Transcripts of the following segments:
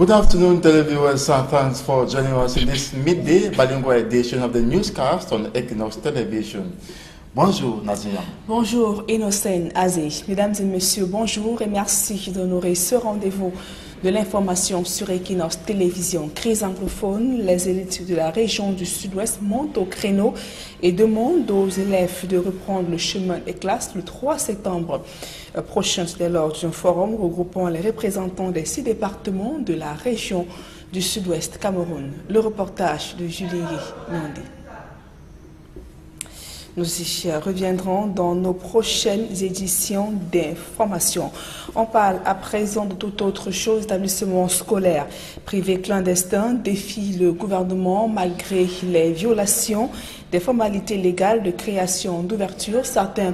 Good afternoon, televiewers. Thanks for joining us in this midday bilingual edition of the newscast on Equinox Television. Bonjour, Nazia. Bonjour, Innocent Azé. Mesdames et messieurs, bonjour et merci d'honorer ce rendez-vous de l'information sur Equinox Télévision. Crise anglophone, les élites de la région du Sud-Ouest montent au créneau et demandent aux élèves de reprendre le chemin des classes le 3 septembre prochain. C'est lors d'un forum regroupant les représentants des 6 départements de la région du Sud-Ouest Cameroun. Le reportage de Julie Nandé. Nous y reviendrons dans nos prochaines éditions d'information. On parle à présent de toute autre chose. L'établissement scolaire privé clandestin défie le gouvernement malgré les violations des formalités légales de création d'ouverture. Certains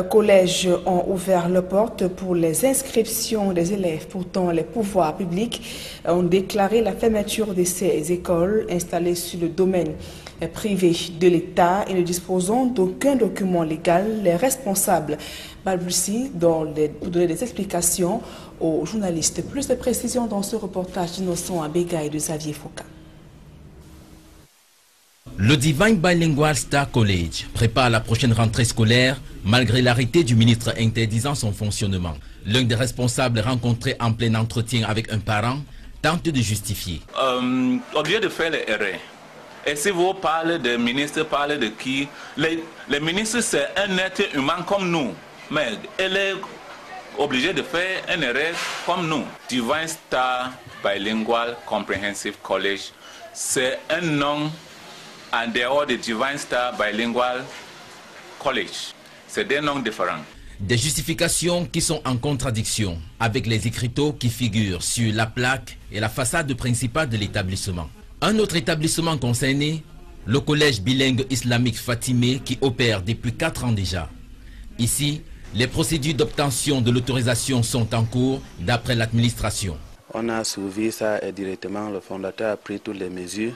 collèges ont ouvert leurs portes pour les inscriptions des élèves. Pourtant, les pouvoirs publics ont déclaré la fermeture de ces écoles installées sur le domaine privé de l'État et ne disposant d'aucun document légal. Les responsables balbutient pour donner des explications aux journalistes. Plus de précisions dans ce reportage d'Innocent Abega et de Xavier Foucault. Le Divine Bilingual Star College prépare la prochaine rentrée scolaire malgré l'arrêté du ministre interdisant son fonctionnement. L'un des responsables rencontré en plein entretien avec un parent tente de justifier. Au lieu de faire les erreurs, et si vous parlez des ministres, parlez de qui? Les ministres, c'est un être humain comme nous, mais elle est obligée de faire une erreur comme nous. Divine Star Bilingual Comprehensive College, c'est un nom en dehors de Divine Star Bilingual College. C'est des noms différents. Des justifications qui sont en contradiction avec les écriteaux qui figurent sur la plaque et la façade principale de l'établissement. Un autre établissement concerné, le collège bilingue islamique Fatimé qui opère depuis 4 ans déjà. Ici, les procédures d'obtention de l'autorisation sont en cours d'après l'administration. On a suivi ça et directement le fondateur a pris toutes les mesures.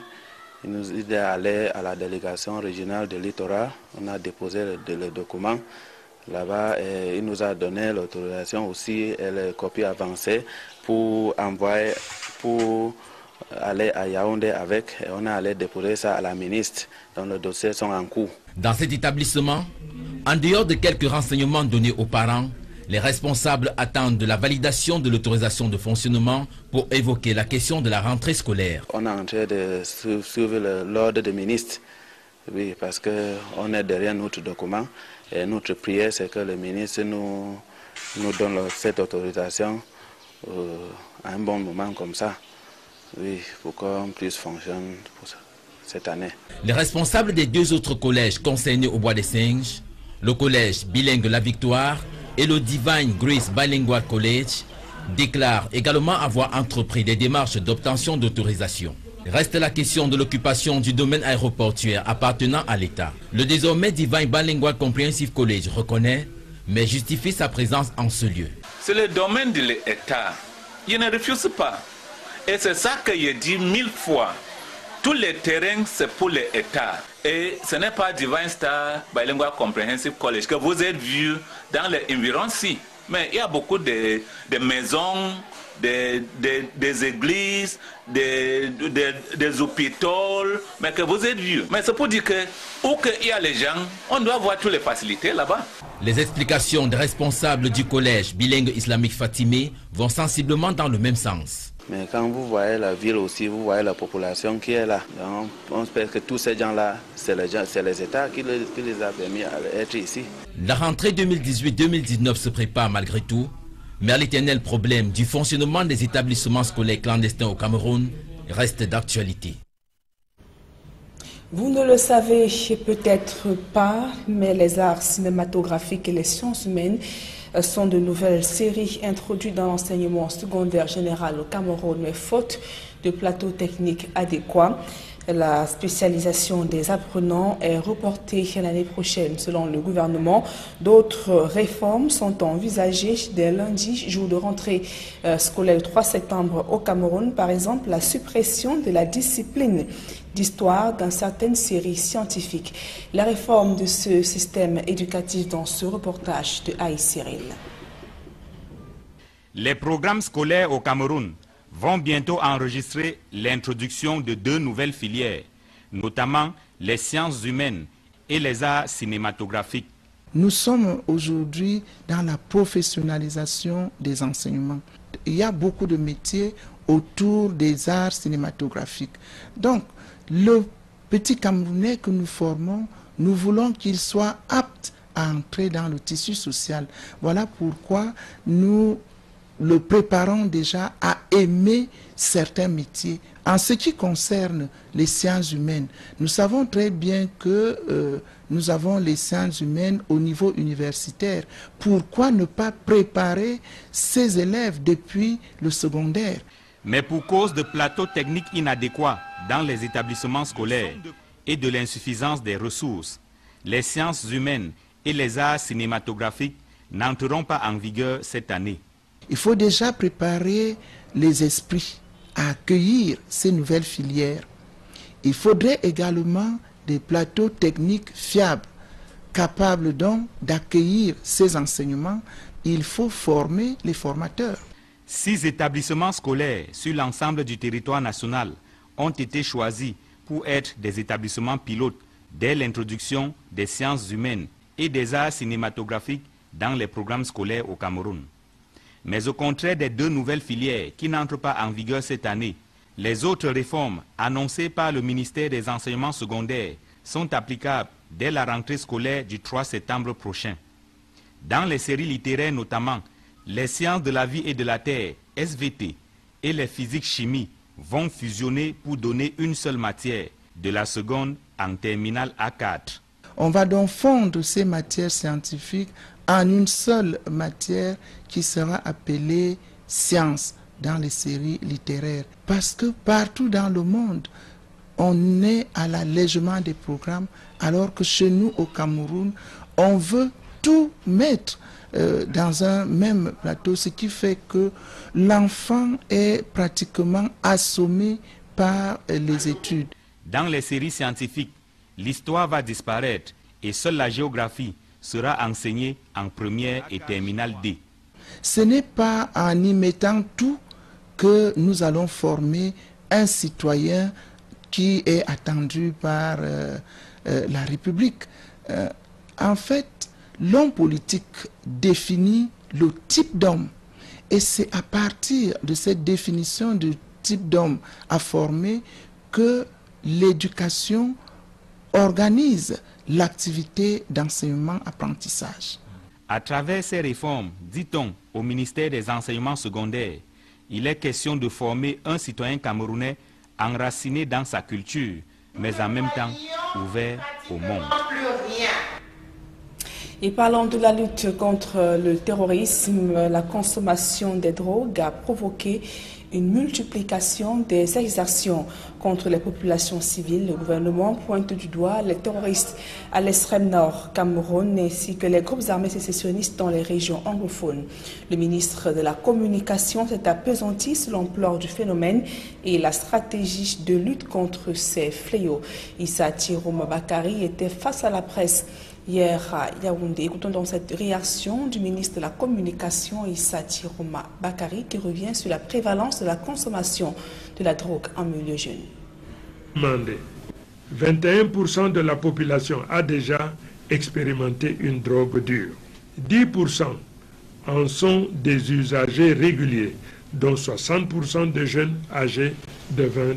Il nous est allé à la délégation régionale de littoral. On a déposé le document là-bas et il nous a donné l'autorisation aussi et les copies avancées pour envoyer, pour aller à Yaoundé avec, et on a allé déposer ça à la ministre, dont les dossiers sont en cours. Dans cet établissement, en dehors de quelques renseignements donnés aux parents, les responsables attendent de la validation de l'autorisation de fonctionnement pour évoquer la question de la rentrée scolaire. On est en train de suivre l'ordre des ministres, oui, parce qu'on est derrière notre document, et notre prière c'est que le ministre nous donne cette autorisation à un bon moment comme ça. Oui, pour qu'on puisse fonctionner pour cette année. Les responsables des 2 autres collèges concernés au Bois des Singes, le collège bilingue La Victoire et le Divine Grace Bilingual College, déclarent également avoir entrepris des démarches d'obtention d'autorisation. Reste la question de l'occupation du domaine aéroportuaire appartenant à l'État. Le désormais Divine Bilingual Comprehensive College reconnaît, mais justifie sa présence en ce lieu. C'est le domaine de l'État. Il ne refuse pas. Et c'est ça que j'ai dit 1000 fois. Tous les terrains, c'est pour l'État. Et ce n'est pas Divine Star Bilingual Comprehensive College que vous avez vu dans les environs ici. Mais il y a beaucoup de maisons, des églises, des hôpitaux, mais que vous êtes vu. Mais c'est pour dire que où qu'il y a les gens, on doit avoir toutes les facilités là-bas. Les explications des responsables du collège bilingue islamique Fatimé vont sensiblement dans le même sens. Mais quand vous voyez la ville aussi, vous voyez la population qui est là. Donc, on espère que tous ces gens-là, c'est les États qui les a permis d'être ici. La rentrée 2018-2019 se prépare malgré tout, mais l'éternel problème du fonctionnement des établissements scolaires clandestins au Cameroun reste d'actualité. Vous ne le savez peut-être pas, mais les arts cinématographiques et les sciences humaines sont de nouvelles séries introduites dans l'enseignement secondaire général au Cameroun, mais faute de plateau technique adéquat. La spécialisation des apprenants est reportée l'année prochaine selon le gouvernement. D'autres réformes sont envisagées dès lundi, jour de rentrée scolaire le 3 septembre au Cameroun. Par exemple, la suppression de la discipline d'histoire dans certaines séries scientifiques. La réforme de ce système éducatif dans ce reportage de Aïe Cyril. Les programmes scolaires au Cameroun vont bientôt enregistrer l'introduction de 2 nouvelles filières, notamment les sciences humaines et les arts cinématographiques. Nous sommes aujourd'hui dans la professionnalisation des enseignements. Il y a beaucoup de métiers autour des arts cinématographiques. Donc, le petit Camerounais que nous formons, nous voulons qu'il soit apte à entrer dans le tissu social. Voilà pourquoi nous le préparons déjà à aimer certains métiers. En ce qui concerne les sciences humaines, nous savons très bien que nous avons les sciences humaines au niveau universitaire. Pourquoi ne pas préparer ces élèves depuis le secondaire? Mais pour cause de plateaux techniques inadéquats dans les établissements scolaires et de l'insuffisance des ressources, les sciences humaines et les arts cinématographiques n'entreront pas en vigueur cette année. Il faut déjà préparer les esprits à accueillir ces nouvelles filières. Il faudrait également des plateaux techniques fiables, capables donc d'accueillir ces enseignements. Il faut former les formateurs. 6 établissements scolaires sur l'ensemble du territoire national ont été choisis pour être des établissements pilotes dès l'introduction des sciences humaines et des arts cinématographiques dans les programmes scolaires au Cameroun. Mais au contraire des 2 nouvelles filières qui n'entrent pas en vigueur cette année, les autres réformes annoncées par le ministère des Enseignements secondaires sont applicables dès la rentrée scolaire du 3 septembre prochain. Dans les séries littéraires notamment, les sciences de la vie et de la terre, SVT, et les physiques-chimie vont fusionner pour donner une seule matière, de la seconde en terminale A4. On va donc fondre ces matières scientifiques en une seule matière qui sera appelée science dans les séries littéraires. Parce que partout dans le monde, on est à l'allègement des programmes, alors que chez nous au Cameroun, on veut tout mettre dans un même plateau, ce qui fait que l'enfant est pratiquement assommé par les études. Dans les séries scientifiques, l'histoire va disparaître et seule la géographie sera enseignée en première et terminale D. Ce n'est pas en y mettant tout que nous allons former un citoyen qui est attendu par la République. En fait, l'homme politique définit le type d'homme. Et c'est à partir de cette définition du type d'homme à former que l'éducation organise l'activité d'enseignement-apprentissage. À travers ces réformes, dit-on, au ministère des Enseignements secondaires, il est question de former un citoyen camerounais enraciné dans sa culture, mais en même temps ouvert au monde. Et parlant de la lutte contre le terrorisme, la consommation des drogues a provoqué une multiplication des exactions contre les populations civiles. Le gouvernement pointe du doigt les terroristes à l'extrême nord Cameroun ainsi que les groupes armés sécessionnistes dans les régions anglophones. Le ministre de la Communication s'est appesanti sur l'ampleur du phénomène et la stratégie de lutte contre ces fléaux. Issa Tirouma Bakari était face à la presse hier à Yaoundé. Écoutons donc cette réaction du ministre de la Communication, Issa Tirouma Bakari, qui revient sur la prévalence de la consommation de la drogue en milieu jeune. 21% de la population a déjà expérimenté une drogue dure. 10% en sont des usagers réguliers, dont 60% de jeunes âgés de 20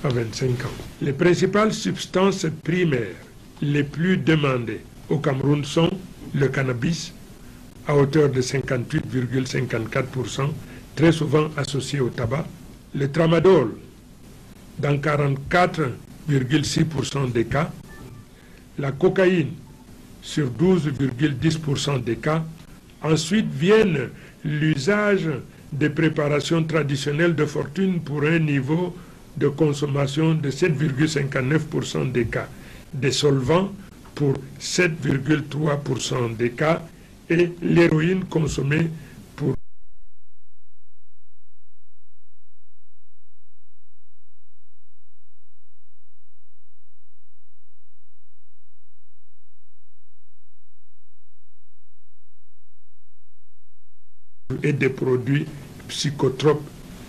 à 25 ans. Les principales substances primaires les plus demandées au Cameroun sont le cannabis, à hauteur de 58,54%, très souvent associé au tabac, le tramadol, dans 44,6% des cas, la cocaïne, sur 12,10% des cas. Ensuite viennent l'usage des préparations traditionnelles de fortune pour un niveau de consommation de 7,59% des cas, des solvants pour 7,3% des cas et l'héroïne consommée pour et des produits psychotropes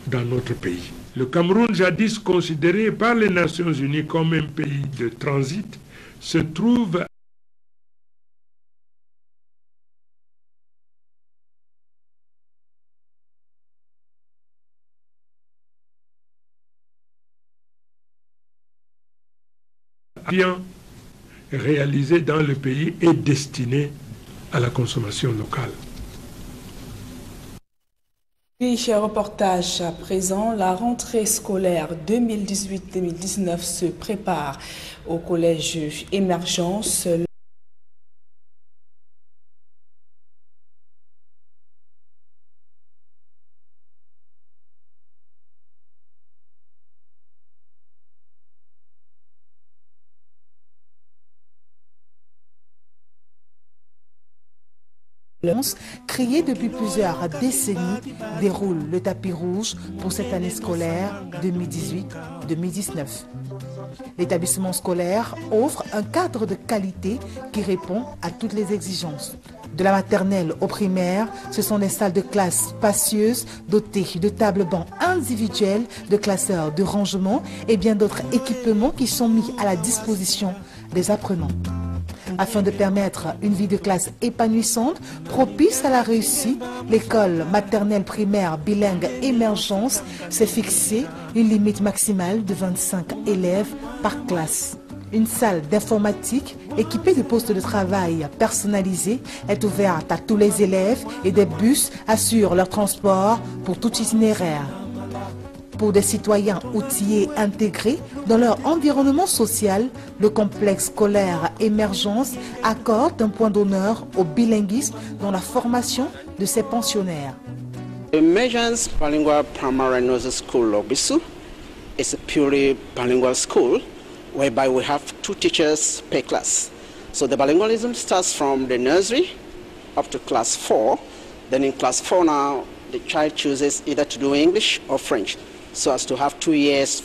dans notre pays. Le Cameroun, jadis considéré par les Nations Unies comme un pays de transit, se trouve bien réalisé dans le pays et destiné à la consommation locale. Puis, cher reportage à présent, la rentrée scolaire 2018-2019 se prépare au collège Émergence. Créé depuis plusieurs décennies, déroule le tapis rouge pour cette année scolaire 2018-2019. L'établissement scolaire offre un cadre de qualité qui répond à toutes les exigences. De la maternelle au primaire, ce sont des salles de classe spacieuses, dotées de tables bancs individuels, de classeurs de rangement et bien d'autres équipements qui sont mis à la disposition des apprenants. Afin de permettre une vie de classe épanouissante, propice à la réussite, l'école maternelle primaire bilingue Émergence s'est fixée une limite maximale de 25 élèves par classe. Une salle d'informatique équipée de postes de travail personnalisés est ouverte à tous les élèves et des bus assurent leur transport pour tout itinéraire. Pour des citoyens outillés intégrés dans leur environnement social, le complexe scolaire Émergence accorde un point d'honneur au bilinguisme dans la formation de ses pensionnaires. Emergence Bilingual Primary Nursery School of Bissau is a purely bilingual school whereby we have 2 teachers per class. So the bilingualism starts from the nursery up to class 4. Then in class 4 now, the child chooses either to do English or French, so as to have 2 years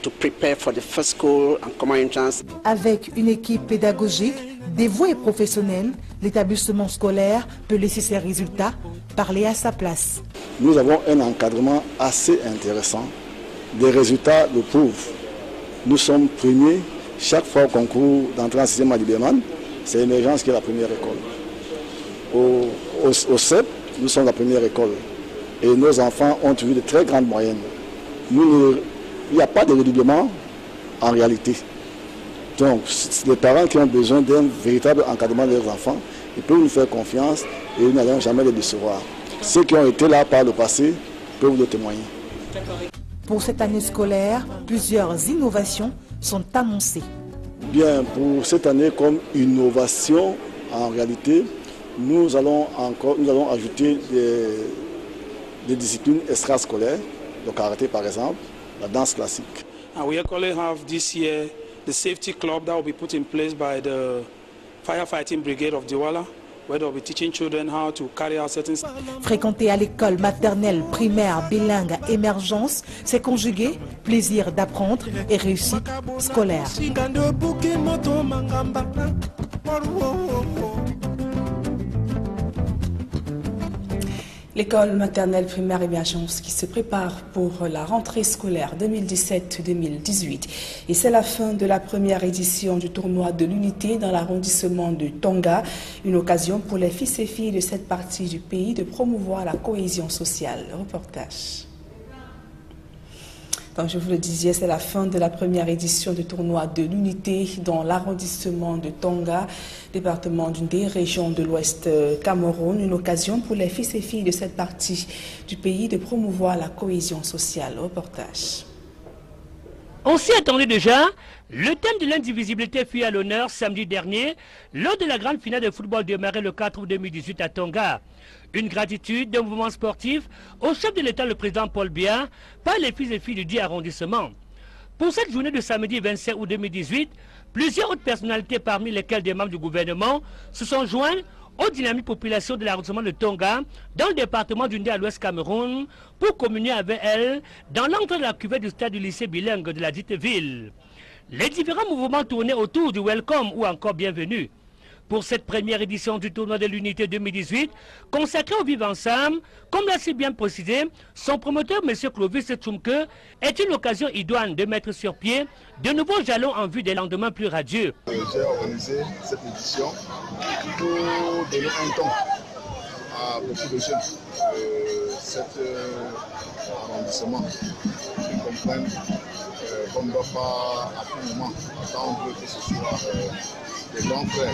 to prepare for the first school and common entrance. Avec une équipe pédagogique dévouée et professionnelle, l'établissement scolaire peut laisser ses résultats parler à sa place. Nous avons un encadrement assez intéressant. Les résultats le prouvent. Nous sommes premiers chaque fois au concours d'entrée en sixième à Liberman. C'est Émergence qui est la première école. Au CEP, nous sommes la première école. Et nos enfants ont eu de très grandes moyennes. Il n'y a pas de redoublement en réalité. Donc, les parents qui ont besoin d'un véritable encadrement de leurs enfants, ils peuvent nous faire confiance et nous n'allons jamais les décevoir. Ceux qui ont été là par le passé peuvent le témoigner. Pour cette année scolaire, plusieurs innovations sont annoncées. Bien, pour cette année, comme innovation, en réalité, nous allons ajouter des disciplines extrascolaires, le karaté par exemple, la danse classique. And we actually have this year the safety club that will be put in place by the firefighting brigade of Douala, where they will be teaching children how to carry out certain... Fréquenter à l'école maternelle primaire bilingue Émergence, c'est conjuguer plaisir d'apprendre et réussite scolaire. L'école maternelle primaire Émergence qui se prépare pour la rentrée scolaire 2017-2018. Et c'est la fin de la première édition du tournoi de l'unité dans l'arrondissement de Tonga. Une occasion pour les fils et filles de cette partie du pays de promouvoir la cohésion sociale. Reportage. Comme je vous le disais, c'est la fin de la première édition du tournoi de l'unité dans l'arrondissement de Tonga, département d'une des régions de l'Ouest Cameroun. Une occasion pour les fils et filles de cette partie du pays de promouvoir la cohésion sociale. Reportage. On s'y attendait déjà. Le thème de l'indivisibilité fut à l'honneur samedi dernier lors de la grande finale de football démarrée le 4 août 2018 à Tonga. Une gratitude d'un mouvement sportif au chef de l'État, le président Paul Biya, par les fils et filles du dit arrondissement. Pour cette journée de samedi 25 août 2018, plusieurs autres personnalités parmi lesquelles des membres du gouvernement se sont joints aux dynamiques populations de l'arrondissement de Tonga dans le département du Ndé à l'Ouest Cameroun pour communier avec elles dans l'entrée de la cuvette du stade du lycée bilingue de la dite ville. Les différents mouvements tournaient autour du welcome ou encore bienvenue. Pour cette première édition du tournoi de l'Unité 2018, consacré au vivre ensemble, comme l'a si bien précisé, son promoteur, M. Clovis Tchoumke, est une occasion idoine de mettre sur pied de nouveaux jalons en vue des lendemains plus radieux. J'ai organisé cette édition pour donner un temps à beaucoup de jeunes de cet arrondissement qui comprennent qu'on ne doit pas à tout moment attendre que ce soit des grands frères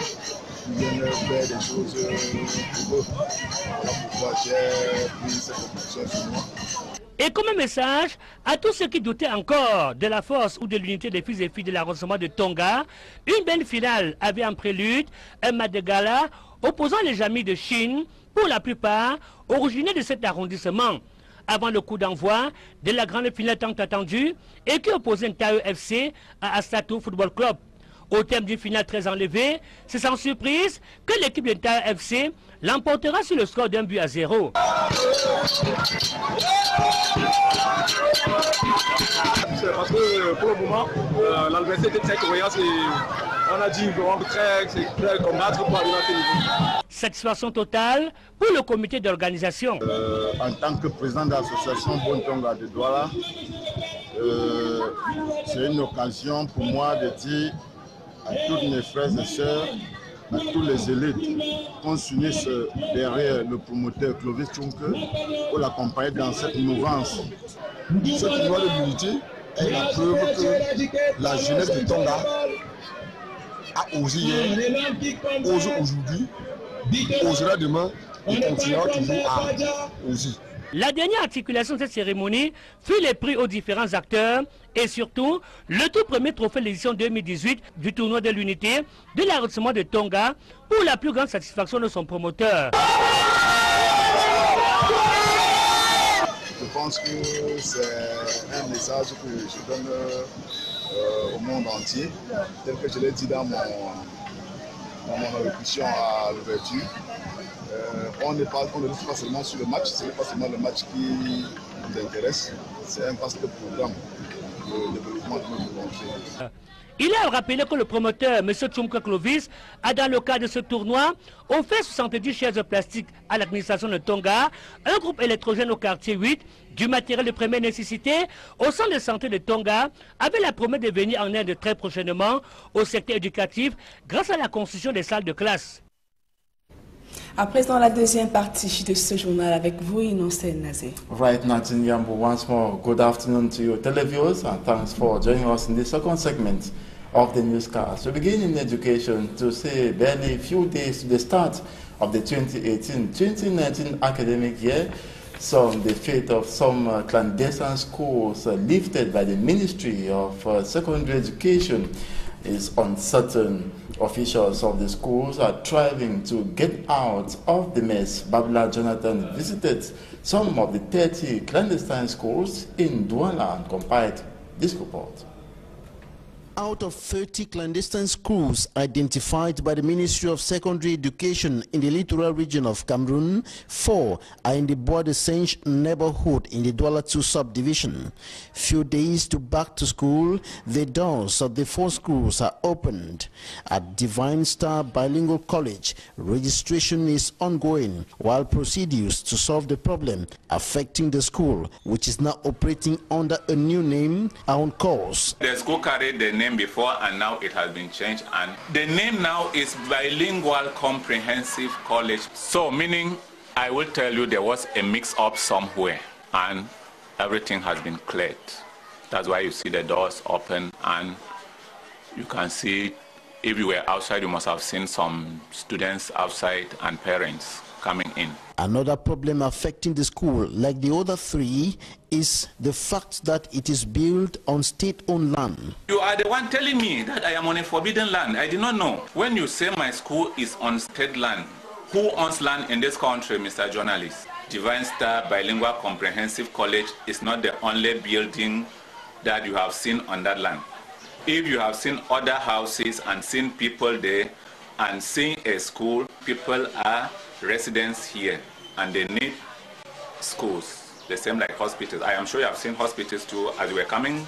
qui viennent faire des choses pour eux. Voilà pourquoi j'ai pris cette option sur moi. Et comme un message à tous ceux qui doutaient encore de la force ou de l'unité des fils et filles de l'arrondissement de Tonga, une belle finale avait en prélude un match de gala opposant les Jamis de Chine, pour la plupart originaires de cet arrondissement, avant le coup d'envoi de la grande finale tant attendue et qui opposait Ntayo FC à Astato Football Club. Au terme d'une finale très enlevée, c'est sans surprise que l'équipe de Ntayo FC l'emportera sur le score d'un but à 0. C'est parce que pour le moment, l'adversaire était très coriace et on a dit vraiment très combattre pour arriver à ce niveau. Satisfaction totale pour le comité d'organisation. En tant que président de l'association Bon Tonga de Douala, c'est une occasion pour moi de dire à tous mes frères et sœurs, à tous les élites, qu'on s'unisse derrière le promoteur Clovis Tchoumke pour l'accompagner dans cette mouvance. Ce tournoi de l'unité est la preuve que la jeunesse de Tonga a osé hier, ose aujourd'hui, osera demain et continuera toujours à oser. La dernière articulation de cette cérémonie fut les prix aux différents acteurs et surtout le tout premier trophée de l'édition 2018 du tournoi de l'unité de l'arrondissement de Tonga pour la plus grande satisfaction de son promoteur. Je pense que c'est un message que je donne au monde entier, tel que je l'ai dit dans mon allocution à l'ouverture. On ne lutte pas seulement sur le match, ce n'est pas seulement le match qui nous intéresse, c'est un vaste programme de développement de notre volonté. Il a rappelé que le promoteur, M. Tchoumke Clovis, a dans le cadre de ce tournoi offert 70 chaises plastiques à l'administration de Tonga, un groupe électrogène au quartier 8, du matériel de première nécessité au centre de santé de Tonga, avec la promesse de venir en aide très prochainement au secteur éducatif grâce à la construction des salles de classe. À présent, la deuxième partie de ce journal avec vous, Innocent Nazé. Right, Nathan Yambo, once more, good afternoon to you, televiewers, and thanks for joining us in the second segment of the newscast. We begin in education to say barely a few days to the start of the 2018-2019 academic year. The fate of some clandestine schools lifted by the Ministry of Secondary Education is uncertain. Officials of the schools are striving to get out of the mess. Babla Jonathan visited some of the 30 clandestine schools in Douala and compiled this report. Out of 30 clandestine schools identified by the Ministry of Secondary Education in the littoral region of Cameroon, 4 are in the Bois de Singe neighborhood in the Douala 2 subdivision. Few days to back to school, the doors of the 4 schools are opened. At Divine Star Bilingual College, registration is ongoing, while procedures to solve the problem affecting the school, which is now operating under a new name, are on course. The school carried the name before and now it has been changed, and the name now is Bilingual Comprehensive College. So meaning, I will tell you there was a mix-up somewhere and everything has been cleared. That's why you see the doors open, and you can see, if you were outside, you must have seen some students outside and parents coming in. Another problem affecting the school, like the other 3, is the fact that it is built on state-owned land. You are the one telling me that I am on a forbidden land. I did not know. When you say my school is on state land, who owns land in this country, Mr. Journalist? Divine Star Bilingual Comprehensive College is not the only building that you have seen on that land. If you have seen other houses and seen people there and seen a school, people are residents here and they need schools, the same like hospitals. I am sure you have seen hospitals too. As you were coming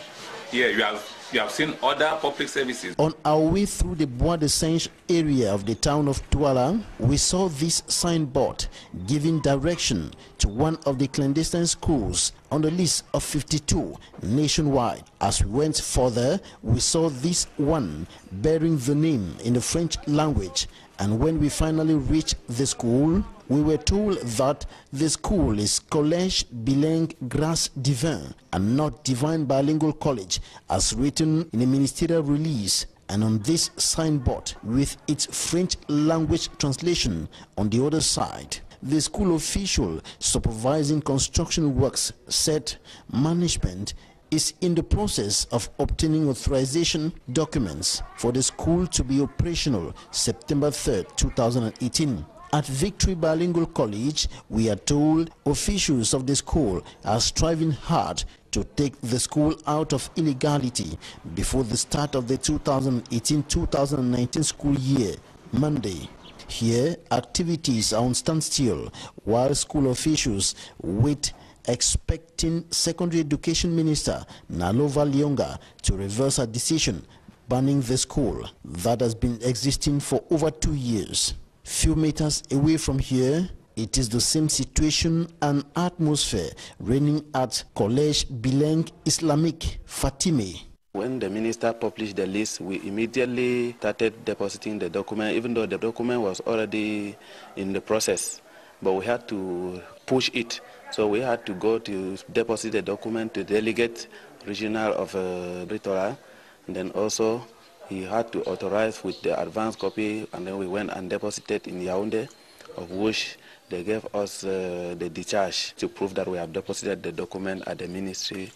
here, you have You have seen other public services. On our way through the Bois de Singe area of the town of Douala, we saw this signboard giving direction to one of the clandestine schools on the list of 52 nationwide. As we went further, we saw this one bearing the name in the French language. And when we finally reached the school, we were told that the school is Collège Bilingue Grâce Divine and not Divine Bilingual College, as written in a ministerial release. And on this signboard, with its French language translation on the other side, the school official supervising construction works said management is in the process of obtaining authorization documents for the school to be operational September 3rd, 2018. At Victory Bilingual College, we are told officials of the school are striving hard to take the school out of illegality before the start of the 2018-2019 school year, Monday. Here, activities are on standstill while school officials wait, expecting Secondary Education Minister Nalova Lyonga to reverse her decision banning the school that has been existing for over 2 years. Few meters away from here, it is the same situation and atmosphere reigning at Collège Bilingue Islamique Fatime. When the minister published the list, we immediately started depositing the document, even though the document was already in the process. But we had to push it. So we had to go to deposit the document to delegate regional of Britola. And then also he had to authorize with the advance copy, and then we went and deposited in Yaoundé, of which they gave us the discharge to prove that we have deposited the document at the ministry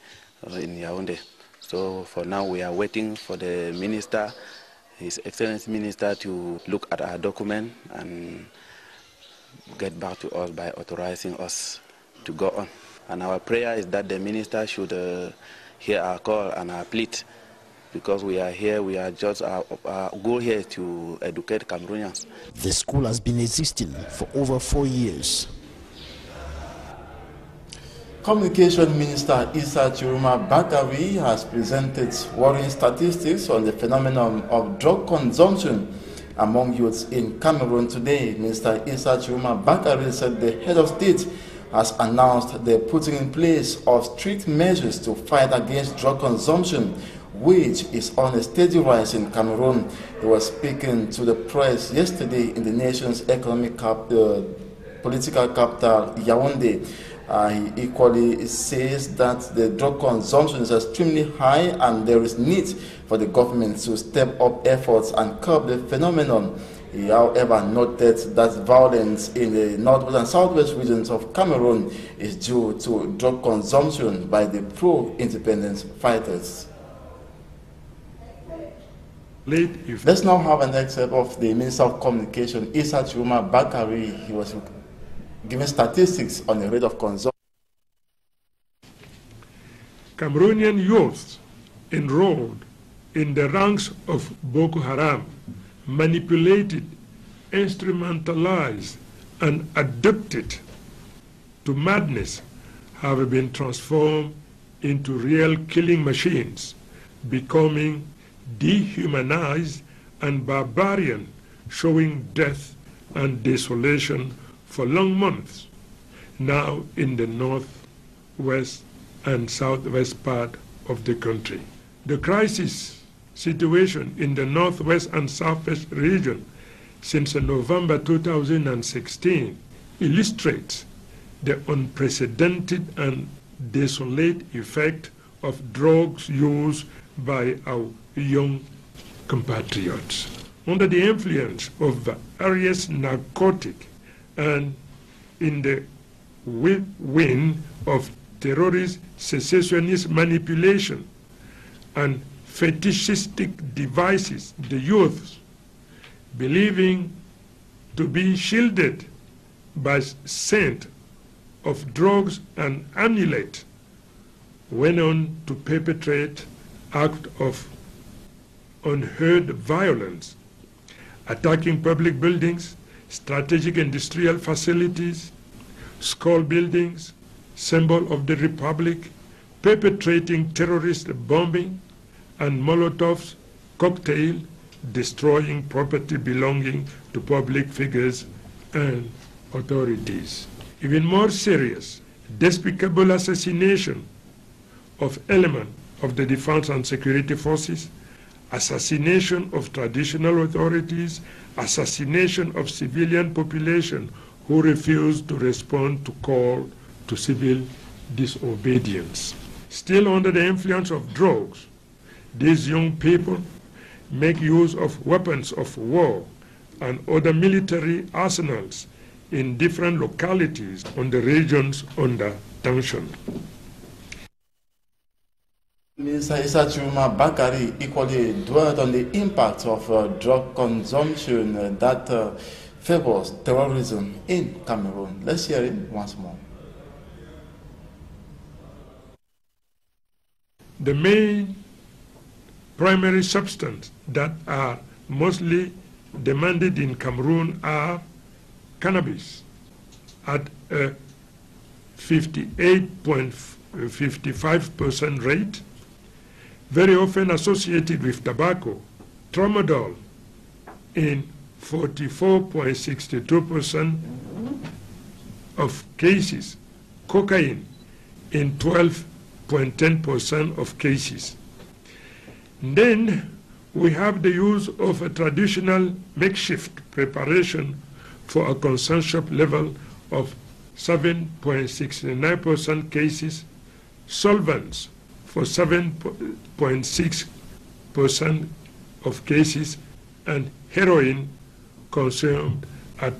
in Yaoundé. So for now we are waiting for the minister, His Excellency Minister, to look at our document and get back to us by authorizing us to go on. And our prayer is that the minister should hear our call and our plea, because we are here, we are just, our goal here is to educate Cameroonians. The school has been existing for over 4 years. Communication Minister Issa Chiroma Bakari has presented worrying statistics on the phenomenon of drug consumption among youths in Cameroon today. Minister Issa Chiroma Bakari said the head of state has announced the putting in place of strict measures to fight against drug consumption, which is on a steady rise in Cameroon. He was speaking to the press yesterday in the nation's political capital, Yaoundé. He equally says that the drug consumption is extremely high and there is need for the government to step up efforts and curb the phenomenon. He, however, noted that violence in the northwest and southwest regions of Cameroon is due to drug consumption by the pro-independence fighters. Let's now have an excerpt of the Minister of Communication, Issa Chiroma Bakari. He was giving statistics on the rate of consumption. Cameroonian youths enrolled in the ranks of Boko Haram, manipulated, instrumentalized, and adapted to madness, have been transformed into real killing machines, becoming dehumanized and barbarian, showing death and desolation for long months, now in the northwest and southwest part of the country. The crisis situation in the northwest and southwest region since November 2016 illustrates the unprecedented and desolate effect of drugs used by our young compatriots. Under the influence of various narcotic and in the whirlwind of terrorist secessionist manipulation and fetishistic devices, the youths, believing to be shielded by scent of drugs and amulet, went on to perpetrate acts of unheard violence, attacking public buildings, strategic industrial facilities, school buildings, symbol of the Republic, perpetrating terrorist bombing, and Molotov's cocktail, destroying property belonging to public figures and authorities. Even more serious, despicable assassination of elements of the defense and security forces, assassination of traditional authorities, assassination of civilian population who refused to respond to call to civil disobedience. Still under the influence of drugs, these young people make use of weapons of war and other military arsenals in different localities on the regions under tension. Minister Issa Chuma Bakari equally dwelled on the impact of drug consumption that favors terrorism in Cameroon. Let's hear him once more. The main primary substances that are mostly demanded in Cameroon are cannabis at a 58.55% rate, very often associated with tobacco, tramadol in 44.62% of cases, cocaine in 12.10% of cases. Then we have the use of a traditional makeshift preparation for a consumption level of 7.69% cases, solvents for 7.6% of cases, and heroin consumed at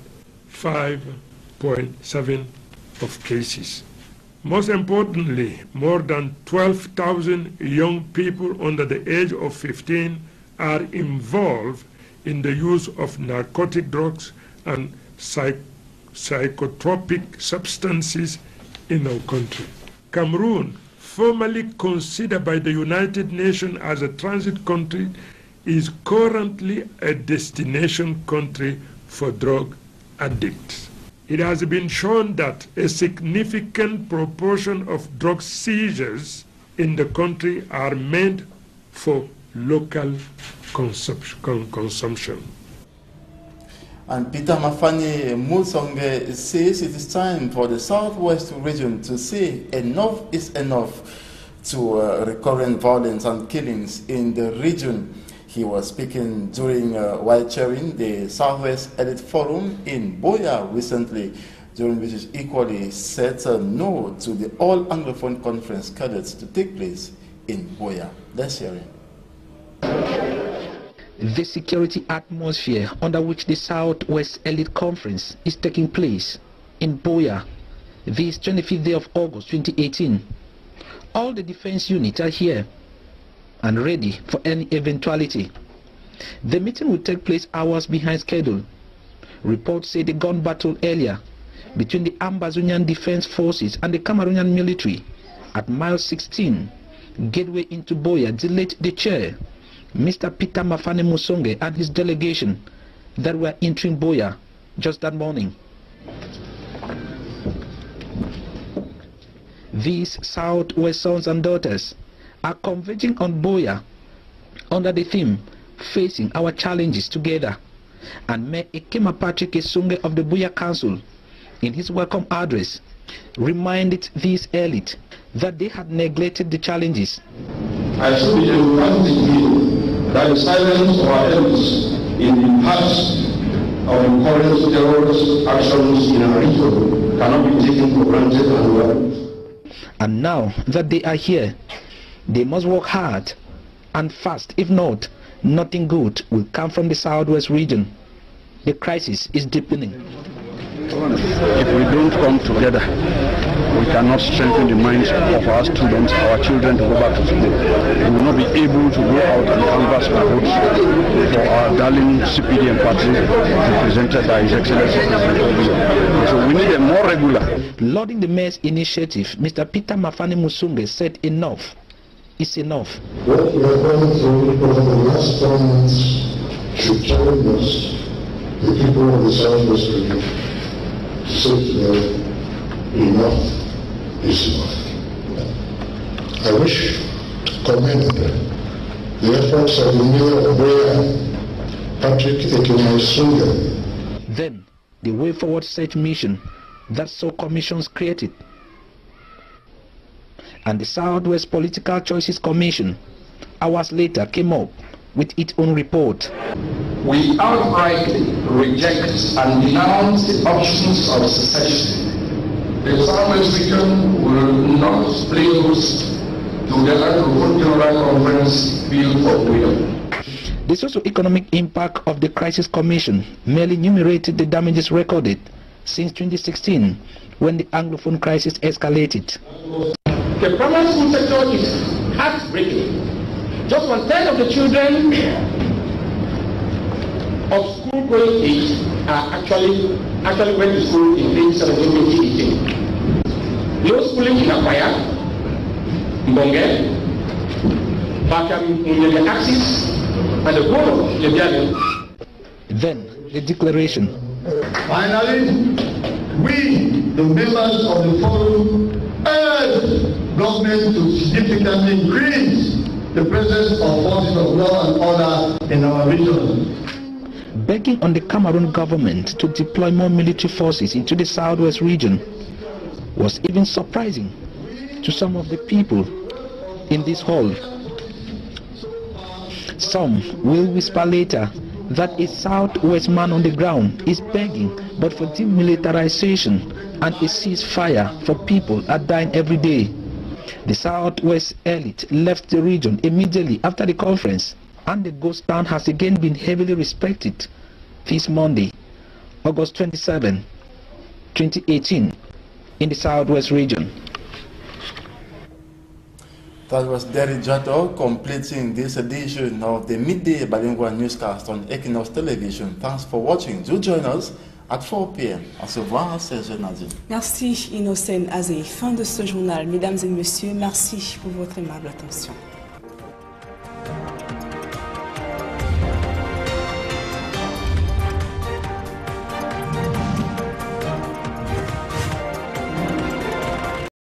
5.7% of cases. Most importantly, more than 12,000 young people under the age of 15 are involved in the use of narcotic drugs and psychotropic substances in our country. Cameroon, formerly considered by the United Nations as a transit country, is currently a destination country for drug addicts. It has been shown that a significant proportion of drug seizures in the country are meant for local consumption. And Peter Mafani Musonge says it is time for the Southwest region to say enough is enough to recurrent violence and killings in the region. He was speaking during while chairing the Southwest Elite Forum in Buea recently, during which he equally said no to the All Anglophone Conference scheduled to take place in Buea. Let's hear it. The security atmosphere under which the Southwest Elite Conference is taking place in Buea this 25th day of August 2018. All the defense units are here and ready for any eventuality. The meeting will take place hours behind schedule. Reports say the gun battle earlier between the Ambazonian Defense Forces and the Cameroonian military at mile 16, gateway into Buea, delayed the chair, Mr. Peter Mafani Musonge, and his delegation that were entering Buea just that morning. These Southwest sons and daughters are converging on Buea under the theme Facing Our Challenges Together, and Mayor Ekema Patrick Esunge of the Buea Council, in his welcome address, reminded these elite that they had neglected the challenges. I should be emphatic here that the silence of our elders in the past of the current terrorist actions in our region cannot be taken for granted and well. And now that they are here, they must work hard and fast. If not, nothing good will come from the Southwest region. The crisis is deepening. If we don't come together, we cannot strengthen the minds of our students, our children, to go back to school. We will not be able to go out and canvass for votes for our darling CPDM party, represented by His Excellency President Obi. So we need a more regular. Lauding the mayor's initiative, Mr. Peter Mafani Musonge said enough is enough. What we are going through over the last 4 months should challenge us, the people of the Southwest region, to say to them, enough is enough. I wish to commend the the efforts of the mayor of Boya, Patrick Ekemesunga. Then, the Way Forward Search Mission that saw commissions created, and the Southwest Political Choices Commission hours later came up with its own report. We outrightly reject and denounce the options of secession. The Southwest region will not play host to the Anglophone General Conference Bill for Freedom. The socio-economic impact of the Crisis Commission merely enumerated the damages recorded since 2016 when the Anglophone crisis escalated. The primary school sector is heartbreaking. Just 1/3 of the children of school-going age are actually went to school in 2017-2018. No schooling in Akwaya, Mbonge, Bakam, Munyele Axis, and the whole of Jebiabi. Then the declaration. Finally, we, the members of the forum, urge government to significantly increase the presence of forces of law and order in our region. Begging on the Cameroon government to deploy more military forces into the Southwest region was even surprising to some of the people in this hall. Some will whisper later that a Southwest man on the ground is begging but for demilitarization and a ceasefire, for people are dying every day. The Southwest elite left the region immediately after the conference, and the ghost town has again been heavily respected this Monday, August 27, 2018, in the Southwest region. That was Derry Jato completing this edition of the Midday Bilingual Newscast on Equinox Television. Thanks for watching. Do join us at 4 p.m. Au revoir, Serge Nazi. Merci Innocent Azé. Fin de ce journal. Mesdames et messieurs, merci pour votre aimable attention.